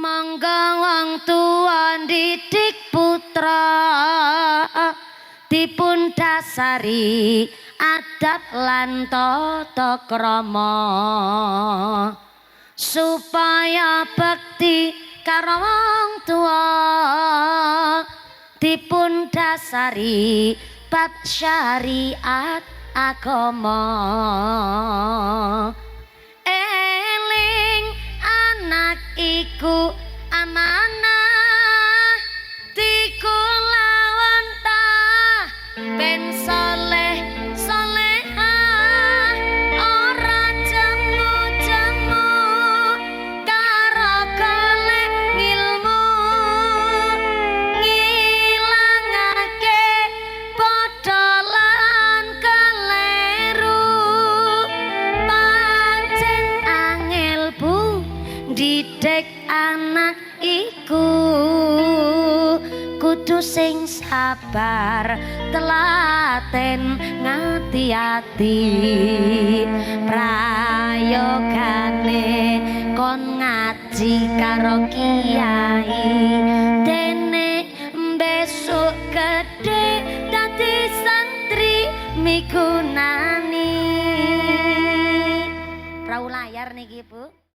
Mangga wong tuwa ndidik putra dipun dasari adat lan tata krama supaya bekti karo wong tuwa dipun dasari bab syariat agama. Eling anak iku amanah dikulawan ta ben soleh solehah ora jemu-jemu karo golek ngilmu ngilangake padha lan keleru pancen angel bu didik anak iku kudu sing sabar telaten ngati-ati prayogane kon ngaji karo kiai dene besok gede dadi santri migunani. Perahu layar niki Bu.